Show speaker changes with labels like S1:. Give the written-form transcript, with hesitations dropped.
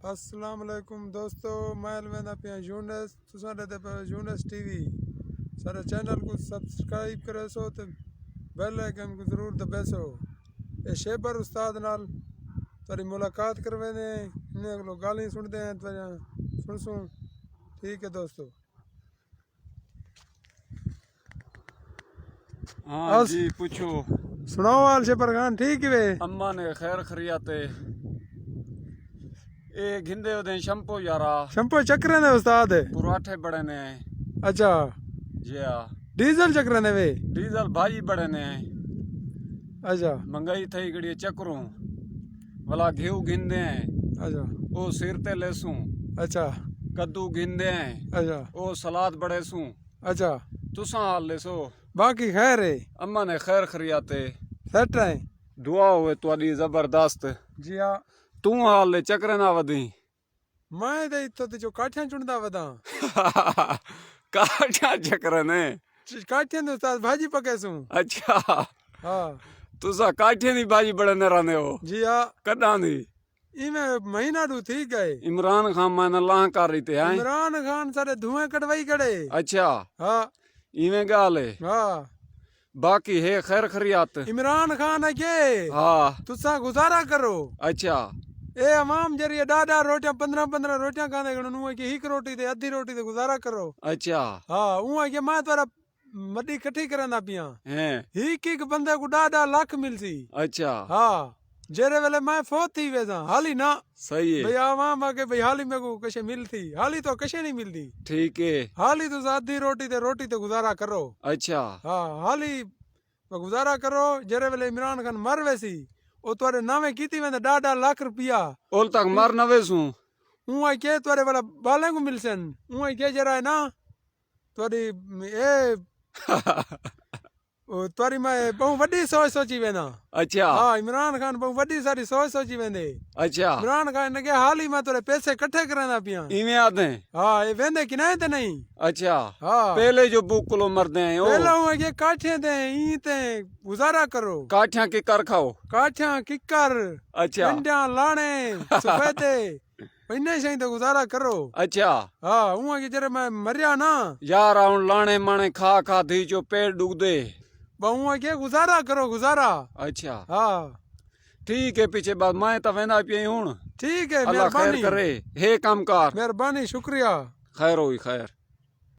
S1: अस्सलाम वालेकुम दोस्तों, मैं वेंदा पिया यूनस, तुसां ॾिठे पियो यूनस टीवी। सारे चैनल को सब्सक्राइब करे सो तो बेल आइकन को जरूर दबासो। ये शेबर उस्ताद नाल थोड़ी मुलाकात करवेंदे हैं, इन्हें लोग गाली सुनते हैं तो सुन ठीक है दोस्तों।
S2: हाँ जी पूछो।
S1: सुनाओ हाल शेबर खान ठीक वे?
S2: अम्मा ने खैर खरियाते ए घिंदे ओदे शंपो यारा
S1: शंपो चक्रे ने उस्ताद
S2: पुराठे बड़े ने।
S1: अच्छा
S2: जी हाँ,
S1: डीजल चक्रे ने वे?
S2: डीजल भाजी बड़े ने।
S1: अच्छा
S2: महंगाई थई गड़ी चक्रों वाला घेऊ घिंदे हैं
S1: अच्छा
S2: ओ सिर ते लेसूं।
S1: अच्छा
S2: कद्दू घिंदे हैं
S1: अच्छा
S2: ओ सलाद बड़े सूं।
S1: अच्छा
S2: तुसां हाल लेसो?
S1: बाकी खैर है?
S2: अम्मा ने खैर खरियाते
S1: सेट है?
S2: दुआ होवे तुआडी जबरदस्त।
S1: जी हाँ।
S2: तू हाल ले चक्रे ना वधी?
S1: मैं तो इतो ते जो काठियां चुनदा वदा
S2: काठियां चक्र ने?
S1: काठियां दे उस्ताद भाजी पके सूं।
S2: अच्छा
S1: हाँ
S2: तुसा काठियां दी भाजी बड़े ने रहने हो?
S1: जी हाँ।
S2: कदां दी?
S1: इमें महीना दू थी गए।
S2: इमरान खान मैंने लाह कर रही थे हैं?
S1: इमरान खान सारे धुएं कटवाई कड़े।
S2: अच्छा
S1: हाँ
S2: इवें गाल है।
S1: हाँ
S2: बाकी है खैर खरियात?
S1: इमरान खान है के
S2: हाँ
S1: तुसा गुजारा करो।
S2: अच्छा
S1: ए अमाम जरिए डाडा रोटियां 15 रोटियां खाने गणन उहे के एक रोटी ते आधी रोटी ते गुजारा करो।
S2: अच्छा
S1: हाँ उहे के मैं तोरा मड्डी कठी करंदा पिया
S2: हैं?
S1: एक बंदे को डाडा लाख मिलसी।
S2: अच्छा
S1: हाँ जेरे वेले मैं फोत थी वेसा हाली ना
S2: सही है।
S1: भाई आवाम आके भाई हाली में को कशे मिलती हाली तो कशे नहीं मिलती।
S2: ठीक है।
S1: हाली तो आधी रोटी ते गुजारा करो।
S2: अच्छा
S1: हाँ हाली गुजारा करो। जेरे वेले इमरान खान मर वैसी ओ तोरे नामे कीती वेंदा डाडा लाख रुपया
S2: ओल तक मर न वेसू।
S1: उहा के तोरे वाला बाले को मिलसन उहा के जरा है ना तोरी ए ओ तोरी मैं बहु वड्डी सोच सोची वेंदा।
S2: अच्छा
S1: हाँ इमरान खान बहु वड्डी सारी सोच सोची वेंदे।
S2: अच्छा
S1: इमरान खान ने के हाली मैं तोरे पैसे इकट्ठे करंदा पिया।
S2: इवें आदे?
S1: हाँ ये वेंदे किनाए ते नहीं।
S2: अच्छा
S1: हाँ
S2: पहले जो बुकलो मरदे हैं ओ
S1: पहले हुआ के काठियां ते ई ते गुजारा करो।
S2: काठियां के कर खाओ?
S1: काठियां किकर
S2: अच्छा
S1: पिंडियां लाने सफेदे इन्ने सही तो गुजारा करो।
S2: अच्छा
S1: हाँ उहा के जरे मैं मरिया ना
S2: यार आउन लाने माने खा खा धी जो पेट डूब दे
S1: बहुआ के गुजारा करो गुजारा।
S2: अच्छा
S1: हाँ
S2: ठीक है पीछे बात मैं तो वेंदा पिए हूं।
S1: ठीक है
S2: अल्लाह खैर
S1: मेहरबानी
S2: करे। हे काम कार
S1: मेहरबानी शुक्रिया।
S2: खैर होई खैर।